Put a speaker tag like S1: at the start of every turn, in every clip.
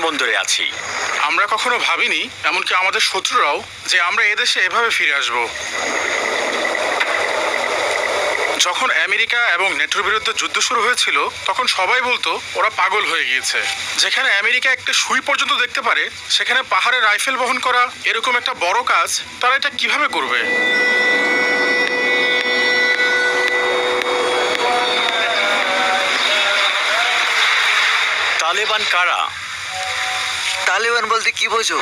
S1: বিমানবন্দরে আছি।
S2: আমরা কখনো ভাবিনি, এমনকি আমাদের শত্রুরাও, যে আমরা এদেশে এভাবে ফিরে আসব। যখন আমেরিকা এবং নেটোর বিরুদ্ধে যুদ্ধ শুরু হয়েছিল তখন সবাই বলতো ওরা পাগল হয়ে গিয়েছে। যেখানে আমেরিকা একটা সুই পর্যন্ত দেখতে পারে, সেখানে পাহাড়ে রাইফেল বহন করা এরকম একটা বড় কাজ তারা এটা কিভাবে করবে?
S1: তালেবান কারা?
S3: তালেবান বলতে কি বোঝো?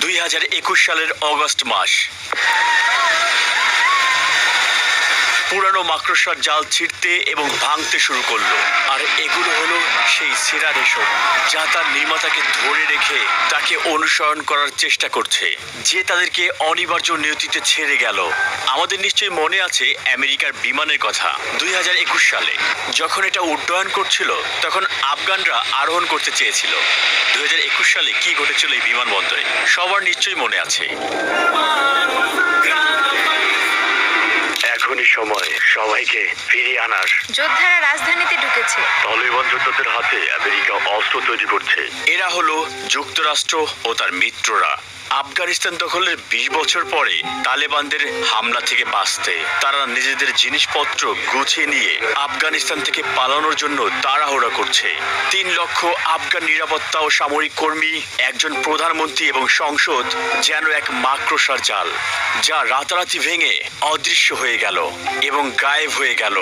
S1: 2021 সালের অগস্ট মাস। পুরানো মাকড়সার জাল ছিঁড়তে এবং ভাঙতে শুরু করলো। আর এগুলো হলো সেই সেরা রেশম, যা তার নির্মাতাকে ধরে রেখে তাকে অনুসরণ করার চেষ্টা করছে, যে তাদেরকে অনিবার্য নিয়তিতে ছেড়ে গেল। আমাদের নিশ্চয়ই মনে আছে আমেরিকার বিমানের কথা। 2021 সালে যখন এটা উড্ডয়ন করছিল তখন আফগানরা আরোহণ করতে চেয়েছিল। 2021 সালে কি ঘটেছিল এই বিমানবন্দরে সবার নিশ্চয়ই মনে আছে। এখনই সময় সবাইকে ফিরিয়ে আনার।
S4: যোদ্ধারা রাজধানীতে ঢুকেছে।
S1: তালেবান যোদ্ধাদের হাতে আমেরিকা অস্ত্র তৈরি করছে। এরা হলো যুক্তরাষ্ট্র ও তার মিত্ররা। আফগানিস্তান দখলের 20 বছর পরে তালেবানদের হামলা থেকে বাঁচতে তারা নিজেদের জিনিসপত্র গুছিয়ে নিয়ে আফগানিস্তান থেকে পালানোর জন্য তাড়াহুড়া করছে। 3 লক্ষ আফগান নিরাপত্তা ও সামরিক কর্মী, একজন প্রধানমন্ত্রী এবং সংসদ যেন এক মাকড়সার জাল, যা রাতারাতি ভেঙে অদৃশ্য হয়ে গেল এবং গায়েব হয়ে গেল।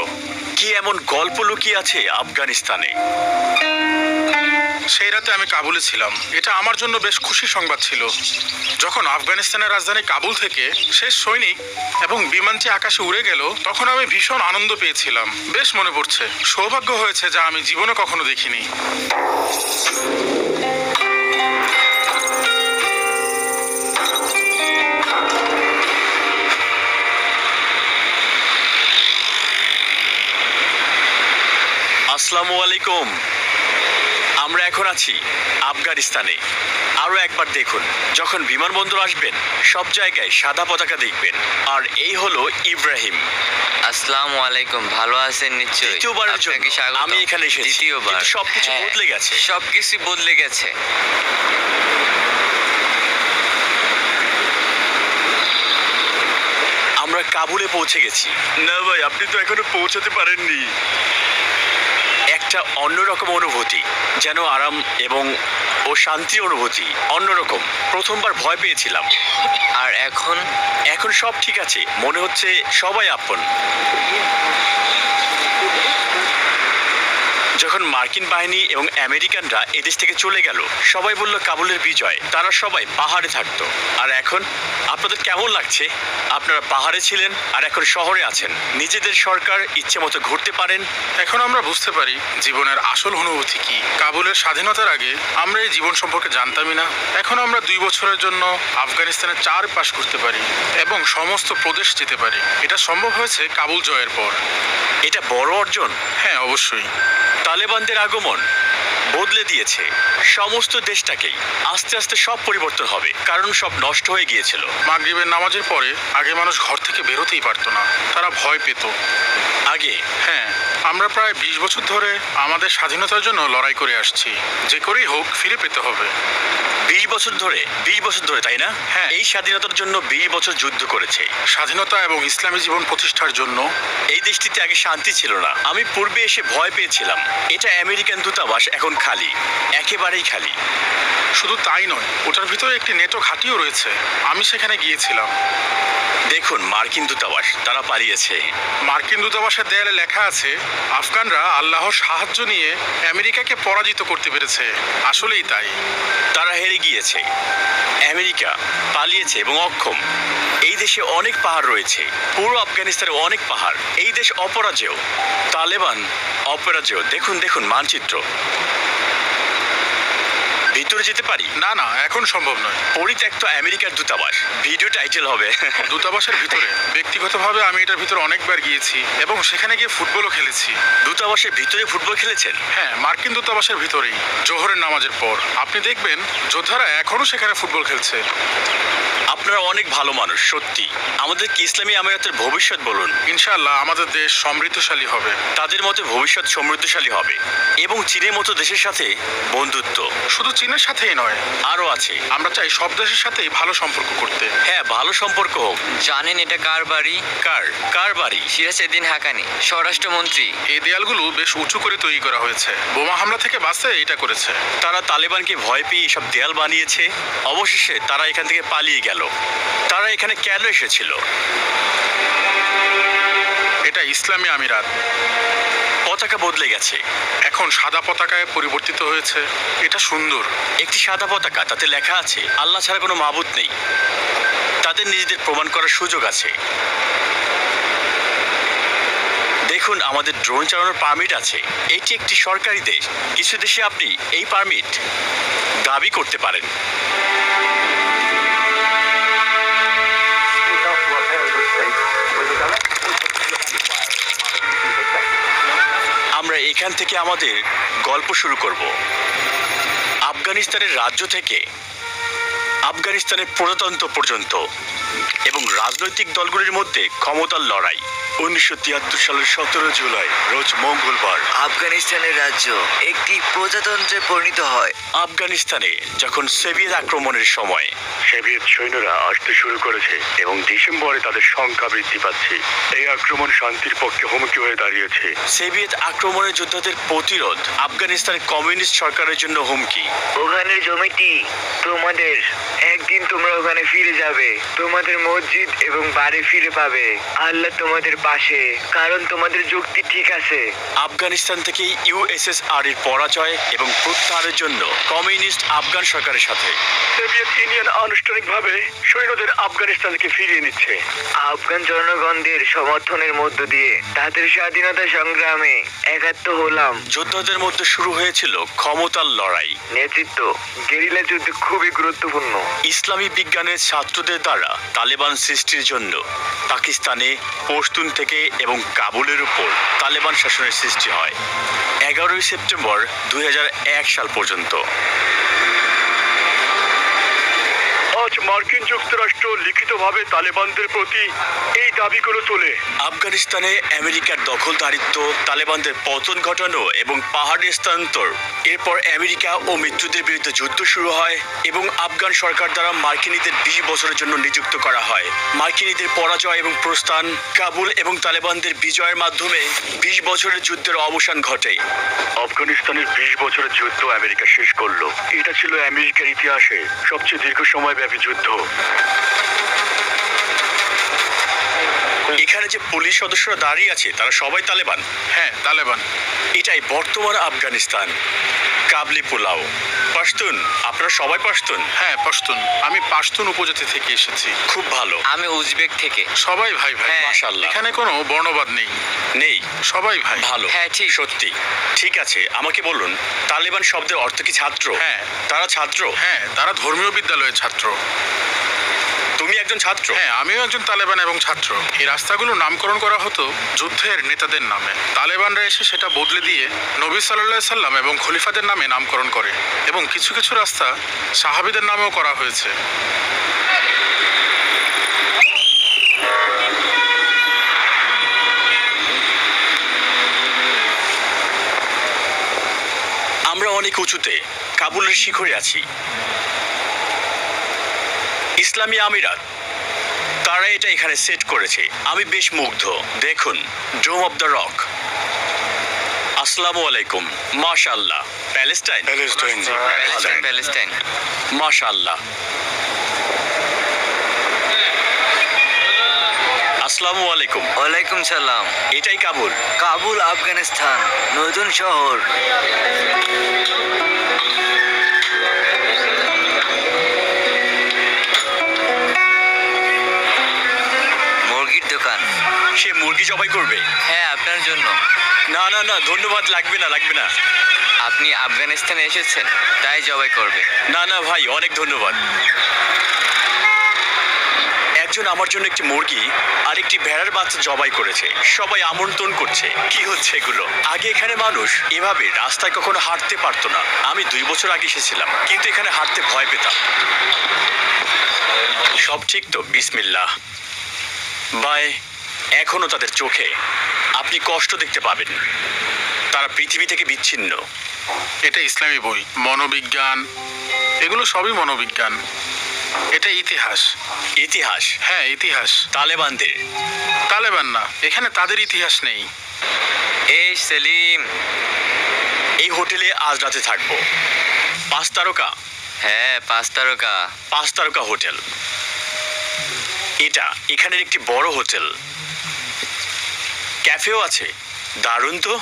S1: কি এমন গল্প লুকিয়ে আছে আফগানিস্তানে?
S2: সেই রাতে আমি কাবুলে ছিলাম। এটা আমার জন্য বেশ খুশি সংবাদ ছিল। যখন আফগানিস্তানের রাজধানী কাবুল থেকে শেষ সৈনিক এবং বিমানটি আকাশে উড়ে গেল তখন আমি ভীষণ আনন্দ পেয়েছিলাম। বেশ মনে পড়ছে, সৌভাগ্য হয়েছে যা আমি জীবনে কখনো দেখিনি।
S1: আসসালামু আলাইকুম। আমরা এখন আছি আফগানিস্তানে। আরো একবার দেখুন, যখন বিমানবন্দর আসবেন সব জায়গায় সাদা পতাকা দেখবেন। আর এই হলো ইব্রাহিম।
S3: আসসালামু আলাইকুম, ভালো আছেন নিশ্চয়ই?
S1: দ্বিতীয়বারের জন্য
S3: আপনাকে স্বাগত।
S1: আমি এখানে এসেছি।
S3: দ্বিতীয়বার।
S1: কিন্তু সবকিছু
S3: হ্যাঁ,
S1: বদলে গেছে।
S3: সবকিছু বদলে গেছে।
S1: আমরা কাবুলে পৌঁছে গেছি। না ভাই, আপনি তো এখনো পৌঁছাতে পারেননি। একটা অন্যরকম অনুভূতি, যেন আরাম এবং শান্তি অনুভূতি। অন্যরকম। প্রথমবার ভয় পেয়েছিলাম,
S3: আর
S1: এখন সব ঠিক আছে। মনে হচ্ছে সবাই আপন। যখন মার্কিন বাহিনী এবং আমেরিকানরা এদেশ থেকে চলে গেল সবাই বলল কাবুলের বিজয়। তারা সবাই পাহাড়ে থাকতো। আর এখন আপনাদের কেমন লাগছে? আপনারা পাহাড়ে ছিলেন আর এখন শহরে আছেন। নিজেদের সরকার, ইচ্ছে মতো ঘুরতে পারেন।
S2: এখন আমরা বুঝতে পারি জীবনের আসল অনুভূতি কি। কাবুলের স্বাধীনতার আগে আমরা এই জীবন সম্পর্কে জানতামই না। এখন আমরা 2 বছরের জন্য আফগানিস্তানের চারপাশ ঘুরতে পারি এবং সমস্ত প্রদেশ যেতে পারি। এটা সম্ভব হয়েছে কাবুল জয়ের পর।
S1: এটা বড় অর্জন।
S2: হ্যাঁ, অবশ্যই।
S1: তালেবানদের আগমন বদলে দিয়েছে সমস্ত দেশটাকেই। আস্তে আস্তে সব পরিবর্তন হবে, কারণ সব নষ্ট হয়ে গিয়েছিল।
S2: মাগরিবের নামাজের পরে আগে মানুষ ঘর থেকে বেরোতেই পারতো না, তারা ভয় পেত।
S1: আগে
S2: হ্যাঁ, আমরা প্রায় 20 বছর ধরে আমাদের স্বাধীনতার জন্য লড়াই করে আসছি। যে করেই হোক ফিরে পেতে হবে।
S1: 20 বছর ধরে, তাই না?
S2: হ্যাঁ।
S1: এই স্বাধীনতার জন্য 20 বছর যুদ্ধ করেছে।
S2: স্বাধীনতা এবং ইসলামী জীবন প্রতিষ্ঠার জন্য।
S1: এই দেশটিতে আগে শান্তি ছিল না। আমি পূর্বে এসে ভয় পেয়েছিলাম। এটা আমেরিকান দূতাবাস এখন খালি, একেবারেই খালি।
S2: শুধু তাই নয়, ওটার ভিতরে একটি নেটো ঘাঁটিও রয়েছে। আমি সেখানে গিয়েছিলাম।
S1: দেখুন, মার্কিন দূতাবাস, তারা পালিয়েছে।
S2: মার্কিন দূতাবাসের দেয়ালে লেখা আছে আফগানরা আল্লাহর সাহায্য নিয়ে আমেরিকাকে পরাজিত করতে পেরেছে। আসলেই তাই।
S1: তারা হেরে গিয়েছে। আমেরিকা পালিয়েছে এবং অক্ষম। এই দেশে অনেক পাহাড় রয়েছে। পুরো আফগানিস্তানে অনেক পাহাড়। এই দেশ অপরাজেয়। তালেবান অপরাজেয়। দেখুন মানচিত্র। ভিতরে যেতে পারি?
S2: না না, এখন সম্ভব নয়।
S1: পরিত্যক্ত আমেরিকার দূতাবাস, ভিডিও টাইটেল হবে।
S2: দূতাবাসের ভিতরে ব্যক্তিগতভাবে আমি এটার ভিতরে অনেকবার গিয়েছি এবং সেখানে গিয়ে ফুটবলও খেলেছি।
S1: দূতাবাসের ভিতরে ফুটবল খেলেছেন?
S2: হ্যাঁ, মার্কিন দূতাবাসের ভিতরেই জোহরের নামাজের পর আপনি দেখবেন যোদ্ধারা এখনো সেখানে ফুটবল খেলছে।
S1: আপনারা অনেক ভালো মানুষ, সত্যি। আমাদেরকে ইসলামী আমিরাতের ভবিষ্যৎ বলুন।
S2: ইনশাআল্লাহ আমাদের দেশ সমৃদ্ধশালী হবে।
S1: তাদের মতে ভবিষ্যৎ সমৃদ্ধশালী হবে এবং চীনের মতো দেশের সাথে বন্ধুত্ব।
S2: শুধু চীনের সাথেই নয়,
S1: আরও আছে।
S2: আমরা চাই সব দেশের সাথেই ভালো সম্পর্ক করতে।
S1: হ্যাঁ, ভালো সম্পর্ক হোক।
S3: জানেন এটা কার বাড়ি?
S1: কার বাড়ি?
S3: সিরাজউদ্দিন হাকানি, স্বরাষ্ট্রমন্ত্রী।
S2: এই দেয়ালগুলো বেশ উঁচু করে তৈরি করা হয়েছে। বোমা হামলা থেকে বাঁচতে এটা করেছে।
S1: তারা তালেবানকে ভয় পেয়ে এসব দেয়াল বানিয়েছে। অবশেষে তারা এখান থেকে পালিয়ে গেল। তারা এখানে কেন এসেছিল?
S2: এটা ইসলামী আমিরাত।
S1: পতাকা বদলে গেছে,
S2: এখন সাদা পতাকায় পরিবর্তিত হয়েছে। এটা সুন্দর।
S1: একটি সাদা পতাকা, তাতে লেখা আছে আল্লাহ ছাড়া কোনো মাবুদ নেই। তাদের নিজেদের প্রমাণ করার সুযোগ আছে। দেখুন, আমাদের ড্রোন চালানোর পারমিট আছে। এটি একটি সরকারি দেশ। কিছু দেশে আপনি এই পারমিট দাবি করতে পারেন। আমরা এখান থেকে আমাদের গল্প শুরু করব। আফগানিস্তানের রাজ্য থেকে আফগানিস্তানের প্রজাতন্ত্র পর্যন্ত এবং রাজনৈতিক দলগুলির মধ্যে ক্ষমতার লড়াই। 1973 সালের 17 জুলাই রোজ মঙ্গলবার
S5: আফগানিস্তানের রাজ্য একটি প্রজাতন্ত্রে পরিণত হয়।
S1: আফগানিস্তানে যখন সোভিয়েত আক্রমণের সময় সোভিয়েত সৈন্যরা আসতে শুরু করেছে এবং ডিসেম্বরে তাদের সংখ্যা বৃদ্ধি পাচ্ছে, এই আক্রমণ শান্তির পক্ষে হুমকি হয়ে দাঁড়িয়েছে। সোভিয়েত আক্রমণের যোদ্ধাদের প্রতিরোধ আফগানিস্তানের কমিউনিস্ট সরকারের জন্য হুমকি।
S5: ওখানের জমিটি তোমাদের, একদিন তোমরা ওখানে ফিরে যাবে, তোমাদের মসজিদ এবং বাড়ি ফিরে পাবে। আল্লাহ তোমাদের পাশে, কারণ তোমাদের যুক্তি ঠিক আছে।
S1: আফগানিস্তান থেকে ইউএসএসআর এর পরাজয় এবং প্রত্যাহারের জন্য কমিউনিস্ট আফগান সরকারের সাথে সোভিয়েত ইউনিয়ন আনুষ্ঠানিকভাবে সৈন্যদের আফগানিস্তান থেকে ফিরিয়ে নিচ্ছে।
S5: আফগান জনগণদের সমর্থনের মধ্য দিয়ে তাদের স্বাধীনতা সংগ্রামে একাত্ম হলাম।
S1: যোদ্ধাদের মধ্যে শুরু হয়েছিল ক্ষমতার লড়াই।
S5: নেতৃত্ব গেরিলা যুদ্ধ খুবই গুরুত্বপূর্ণ।
S1: ইসলামী বিজ্ঞানের ছাত্রদের দ্বারা তালেবান সৃষ্টির জন্য পাকিস্তানে পশতুন থেকে এবং কাবুলের উপর তালেবান শাসনের সৃষ্টি হয় 11 সেপ্টেম্বর 2001 সাল পর্যন্ত। আজ মার্কিন যুক্তরাষ্ট্র লিখিতভাবে তালেবানদের প্রতি এই দাবিগুলো তোলে। আফগানিস্তানে আমেরিকার দখলদারিত্ব, তালেবানদের পতন ঘটানো এবং পাহাড়ের স্থানান্তর। এরপর আমেরিকা ও মিত্রদের বিরুদ্ধে যুদ্ধ শুরু হয় এবং আফগান সরকার দ্বারা মার্কিনীদের 20 বছরের জন্য নিযুক্ত করা হয়। মার্কিনীদের পরাজয় এবং প্রস্থান, কাবুল এবং তালেবানদের বিজয়ের মাধ্যমে 20 বছরের যুদ্ধের অবসান ঘটে। আফগানিস্তানের 20 বছরের যুদ্ধ আমেরিকা শেষ করলো। এটা ছিল আমেরিকার ইতিহাসে সবচেয়ে দীর্ঘ সময়ব্যাপী যুদ্ধ। এখানে যে পুলিশ সদস্যরা দাঁড়িয়ে আছে তারা সবাই তালেবান।
S2: হ্যাঁ, তালেবান।
S1: এটাই বর্তমান আফগানিস্তান। কাবলি পোলাও। পশতুন, আপনারা সবাই পশতুন?
S2: হ্যাঁ, পশতুন। আমি পাশতুন উপজাতি থেকে এসেছি।
S1: খুব ভালো।
S3: আমি উজবেক থেকে।
S2: সবাই ভাই ভাই।
S3: হ্যাঁ,
S1: মাশাআল্লাহ।
S2: এখানে কোনো বর্ণবাদ নেই।
S1: নেই?
S2: সবাই ভাই।
S1: ভালো।
S3: হ্যাঁ, ঠিক।
S1: সত্যি। ঠিক আছে, আমাকে বলুন, তালেবান শব্দের অর্থ কি ছাত্র?
S2: হ্যাঁ।
S1: তারা ছাত্র?
S2: হ্যাঁ, তারা ধর্মীয় বিদ্যালয়ের ছাত্র।
S1: তুমি একজন ছাত্র?
S2: হ্যাঁ, আমিও একজন তালেবান এবং ছাত্র। এই রাস্তাগুলো নামকরণ করা হতো যুদ্ধের নেতাদের নামে। তালেবানরা এসে সেটা বদলে দিয়ে নবী সাল্লাল্লাহু আলাইহি সাল্লাম এবং খলিফাদের নামে নামকরণ করে এবং কিছু কিছু রাস্তা সাহাবীদের নামেও করা হয়েছে।
S1: আমরা অনেক উঁচুতে কাবুলের শিখরে আছি। ইসলামী আমিরাত, তারা এটা এখানে সেট করেছে। আমি বেশ মুগ্ধ। দেখুন, ডোম অফ দ্য রক। আসসালামু আলাইকুম। মাশাআল্লাহ। প্যালেস্টাইন?
S3: Palestine, Palestine.
S1: মাশাআল্লাহ। আসসালামু আলাইকুম।
S5: ওয়ালাইকুম সালাম।
S1: এটাই কাবুল?
S5: কাবুল আফগানিস্তান, নতুন শহর।
S3: মুরগির দোকান।
S1: সে মুরগি জবাই করবে?
S3: হ্যাঁ, আপনার জন্য।
S1: না না না, ধন্যবাদ, লাগবে না লাগবে না।
S3: আপনি আফগানিস্তানে এসেছেন, তাই জবাই করবে।
S1: না না ভাই, অনেক ধন্যবাদ। একজন আমার জন্য একটি মুরগি আর একটি ভেড়ার বাচ্চা জবাই করেছে। সবাই আমন্ত্রণ করছে। কি হচ্ছে এগুলো? আগে এখানে মানুষ এভাবে রাস্তায় কখনো হাঁটতে পারতো না। আমি 2 বছর আগে এসেছিলাম, কিন্তু এখানে হাঁটতে ভয় পেতাম। সব ঠিক তো? বিসমিল্লাহ। বাই। এখনো তাদের চোখে আপনি কষ্ট দেখতে পাবেন। তারা পৃথিবী থেকে বিচ্ছিন্ন।
S2: এটা ইসলামী বই, মনোবিজ্ঞান, এগুলো সবই মনোবিজ্ঞান। এটা ইতিহাস।
S1: ইতিহাস?
S2: হ্যাঁ, ইতিহাস।
S1: তালেবানদের?
S2: তালেবান না, এখানে তাদের ইতিহাস নেই।
S3: এই সেলিম।
S1: এই হোটেলে আজ রাতে থাকবো। 5 তারকা?
S3: হ্যাঁ, 5 তারকা।
S1: 5 তারকা হোটেল। এটা এখানের একটি বড় হোটেল। ক্যাফেও আছে। দারুণ তো।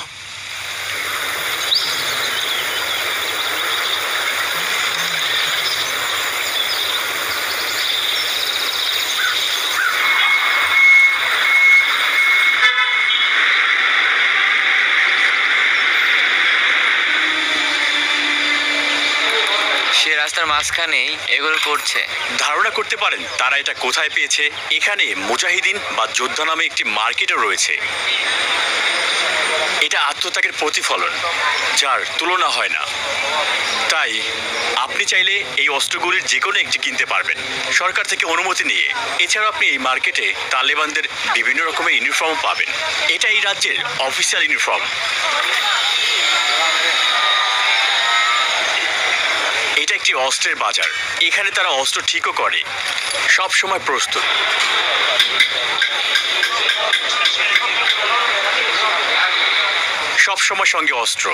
S3: সে রাস্তার মাঝখানেই এগুলো করছে।
S1: ধারণা করতে পারেন তারা এটা কোথায় পেয়েছে? এখানে মুজাহিদিন বা যোদ্ধা নামে একটি মার্কেটও রয়েছে। এটা আত্মত্যাগের প্রতিফলন, যার তুলনা হয় না। তাই আপনি চাইলে এই অস্ত্রগুলির যে কোনো একটি কিনতে পারবেন সরকার থেকে অনুমতি নিয়ে। এছাড়াও আপনি এই মার্কেটে তালেবানদের বিভিন্ন রকমের ইউনিফর্ম পাবেন। এটা এই রাজ্যের অফিসিয়াল ইউনিফর্ম। এটা একটি অস্ত্রের বাজার। এখানে তারা অস্ত্র ঠিকও করে। সব সময় প্রস্তুত। সব সময় সঙ্গে অস্ত্র।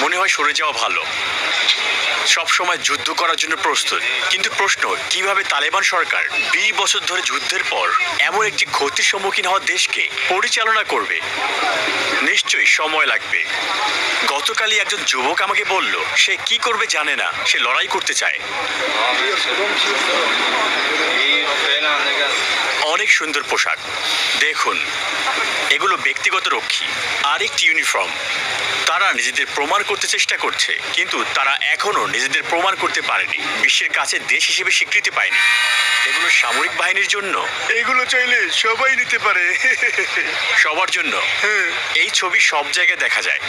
S1: মনে হয় সরে যাওয়া ভালো। সব সময় যুদ্ধ করার জন্য প্রস্তুত। কিন্তু প্রশ্ন, কিভাবে তালেবান সরকার 20 বছর ধরে যুদ্ধের পর এমন একটি ক্ষতির সম্মুখীন হওয়া দেশকে পরিচালনা করবে? নিশ্চয়ই সময় লাগবে। গতকালই একজন যুবক আমাকে বলল সে কি করবে জানে না, সে লড়াই করতে চায়। অনেক সুন্দর পোশাক দেখুন। এগুলো ব্যক্তিগত রক্ষী। আরেকটি ইউনিফর্ম। তারা নিজেদের প্রমাণ করতে চেষ্টা করছে, কিন্তু তারা এখনো নিজেদের প্রমাণ করতে পারেনি। বিশ্বের কাছে দেশ হিসেবে স্বীকৃতি পায়নি। এগুলো সামরিক বাহিনীর জন্য। এগুলো চাইলে সবাই নিতে পারে। সবার জন্য। এই ছবি সব জায়গায় দেখা যায়।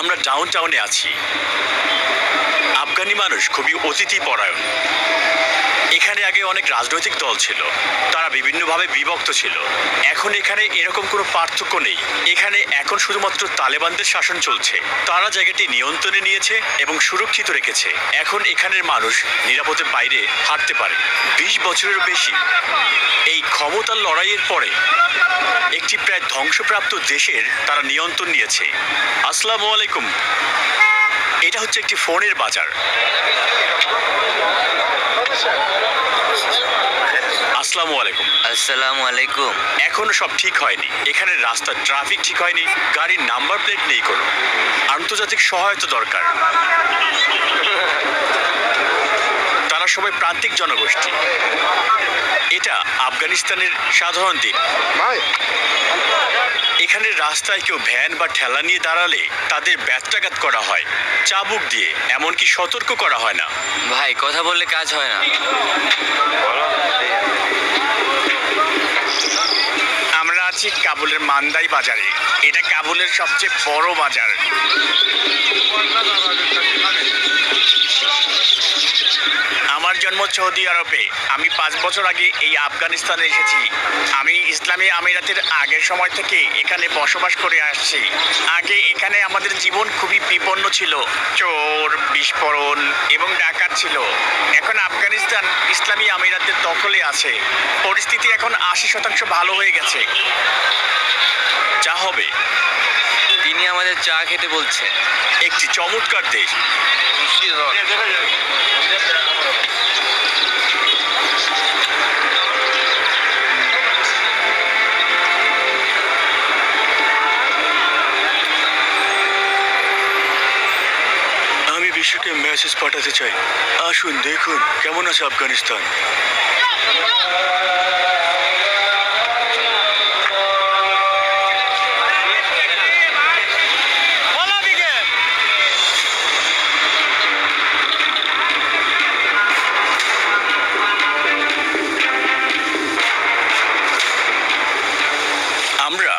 S1: আমরা ডাউন টাউনে আছি। আফগানি মানুষ খুবই অতিথি পরায়ণ। এখানে আগে অনেক রাজনৈতিক দল ছিল, তারা বিভিন্নভাবে বিভক্ত ছিল। এখন এখানে এরকম কোনো পার্থক্য নেই। এখানে এখন শুধুমাত্র তালেবানদের শাসন চলছে। তারা জায়গাটি নিয়ন্ত্রণে নিয়েছে এবং সুরক্ষিত রেখেছে। এখন এখানের মানুষ নিরাপদে বাইরে হাঁটতে পারে। 20 বছরের বেশি এই ক্ষমতার লড়াইয়ের পরে একটি প্রায় ধ্বংসপ্রাপ্ত দেশের তারা নিয়ন্ত্রণ নিয়েছে। আসসালামু আলাইকুম। এটা হচ্ছে একটি ফোনের বাজার। আসসালামু আলাইকুম।
S3: আসসালামু আলাইকুম।
S1: এখনো সব ঠিক হয়নি। এখানে রাস্তার ট্রাফিক ঠিক হয়নি, গাড়ির নাম্বার প্লেট নেই কোনো। আন্তর্জাতিক সহায়তা দরকার। তারা সবাই প্রান্তিক জনগোষ্ঠী। এটা আফগানিস্তানের সাধারণ দিন। এখানে রাস্তায় কেউ ভ্যান বা ঠেলা নিয়ে দাঁড়ালে তাদের ব্যত্রাঘাত করা হয় চাবুক দিয়ে, এমনকি সতর্ক করা হয় না।
S3: ভাই, কথা বললে কাজ হয় না।
S1: আমরা আছি কাবুলের মান্দাই বাজারে। এটা কাবুলের সবচেয়ে বড় বাজার। আমার জন্ম সৌদি আরবে। আমি 5 বছর আগে এই আফগানিস্তানে এসেছি। আমি ইসলামী আমিরাতের আগের সময় থেকে এখানে বসবাস করে আসছি। আগে এখানে আমাদের জীবন খুবই বিপন্ন ছিল। চোর, বিস্ফোরণ এবং ডাকাত ছিল। এখন আফগানিস্তান ইসলামী আমিরাতের দখলে আছে। পরিস্থিতি এখন 80% ভালো হয়ে গেছে। যা হবে।
S3: তিনি আমাদের চা খেতে বলছেন।
S1: একটি চমৎকার দেশ। যুক্তরাষ্ট্রকে মেসেজ পাঠাতে চাই। আসুন দেখুন কেমন আছে আফগানিস্তান। আমরা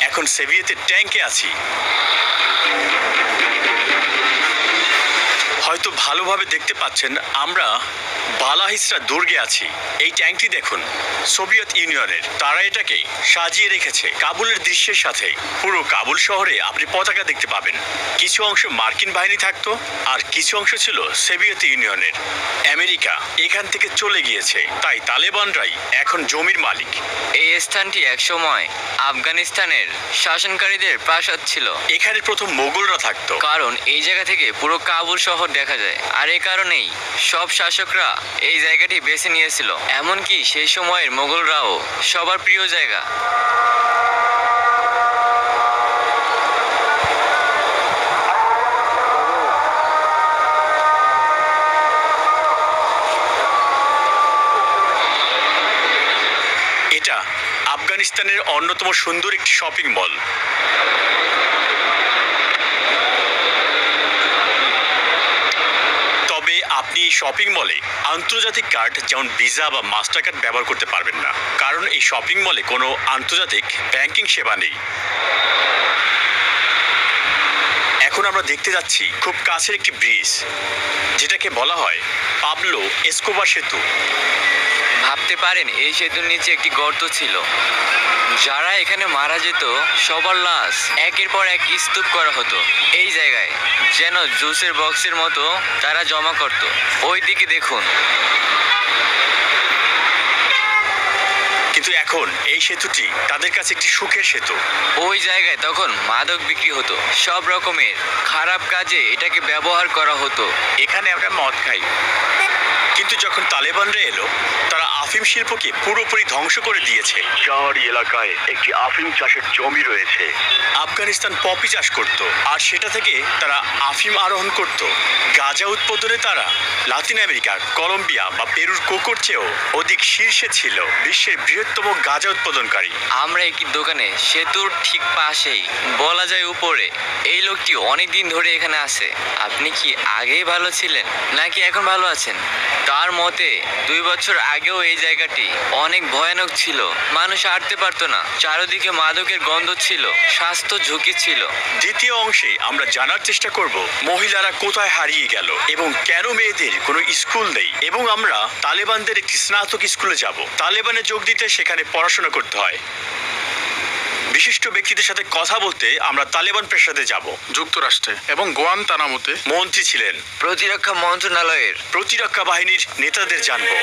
S1: এখন সোভিয়েতের ট্যাঙ্কে আছি। হয়তো ভালোভাবে দেখতে পাচ্ছেন আমরা বালাহিসরা দুর্গে আছি। এই ট্যাঙ্কটি দেখুন সোভিয়েত ইউনিয়নের। তারা এটাকে সাজিয়ে রেখেছে কাবুলের দৃশ্যের সাথে। পুরো কাবুল শহরে আপনি পতাকা দেখতে পাবেন। কিছু অংশ মার্কিন বাহিনী থাকতো আর কিছু অংশ ছিল সোভিয়েত ইউনিয়নের। আমেরিকা এখান থেকে চলে গিয়েছে, তাই তালেবানরাই এখন জমির মালিক।
S3: এই স্থানটি একসময় আফগানিস্তানের শাসনকারীদের প্রাসাদ ছিল।
S1: এখানে প্রথম মোগলরা থাকতো।
S3: কারণ এই জায়গা থেকে পুরো কাবুল শহর দেখা যায়। আর এই কারণেই সব শাসকরা এই জায়গাটি বেছে নিয়েছিল। এমনকি সেই সময়ের মোগলরাও সবার প্রিয় জায়গা।
S1: এটা আফগানিস্তানের অন্যতম সুন্দর একটি শপিং মল। তবে আপনি এই শপিং মলে আন্তর্জাতিক কার্ড যেমন ভিসা বা মাস্টার কার্ড ব্যবহার করতে পারবেন না, কারণ এই শপিং মলে কোনো আন্তর্জাতিক ব্যাংকিং সেবা নেই। এখন আমরা দেখতে যাচ্ছি খুব কাছের একটি ব্রিজ, যেটাকে বলা হয় পাবলো এসকোবার সেতু।
S3: ভাবতে পারেন এই সেতুর নিচে একটি গর্ত ছিল। যারা এখানে মারা যেত সবার লাশ একের পর এক স্তূপ করা হতো। এই জায়গায় যেন জুসের বক্সের মতো তারা জমা করত। ওই দিকে দেখুন।
S1: কিন্তু এখন এই সেতুটি তাদের কাছে একটি সুখের সেতু।
S3: ওই জায়গায় তখন মাদক বিক্রি হতো। সব রকমের খারাপ কাজে এটাকে ব্যবহার করা হতো।
S1: এখানে আমরা মদ খাই। কিন্তু যখন তালেবানরা এলো, তারা আফিম শিল্পকে পুরোপুরি ধ্বংস করে দিয়েছে। শহরি এলাকায় একটি আফিম চাষের জমি রয়েছে। আফগানিস্তান পপি চাষ করত, আর সেটা থেকে তারা আফিম আরোহণ করত। গাঁজা উৎপাদনে তারা লাতিন আমেরিকার কলম্বিয়া বা পেরুর কোকোর চেয়েও অধিক শীর্ষে ছিল বিশ্বের বৃহত্তম গাঁজা উৎপাদনকারী।
S3: আমরা একটি দোকানে সেতুর ঠিক পাশেই, বলা যায় উপরে, এই লোকটি অনেক দিন ধরে এখানে আছে। আপনি কি আগেই ভালো ছিলেন নাকি এখন ভালো আছেন? তার মতে 2 বছর আগেও এই জায়গাটি অনেক ভয়ানক ছিল। মানুষ হাঁটতে পারতো না। চারদিকে মাদকের গন্ধ ছিল, স্বাস্থ্য ঝুঁকি ছিল।
S1: দ্বিতীয় অংশে আমরা জানার চেষ্টা করব মহিলারা কোথায় হারিয়ে গেল এবং কেন মেয়েদের কোনো স্কুল নেই, এবং আমরা তালেবানদের একটি স্নাতক স্কুলে যাব। তালেবানে যোগ দিতে সেখানে পড়াশোনা করতে হয়। বিশিষ্ট ব্যক্তিদের সাথে কথা বলতে আমরা তালেবান প্রাসাদে যাব।
S2: যুক্তরাষ্ট্রে এবং গোয়ান্তানামোতে
S1: মন্ত্রী ছিলেন,
S3: প্রতিরক্ষা মন্ত্রণালয়ের
S1: প্রতিরক্ষা বাহিনীর নেতাদের জানবো।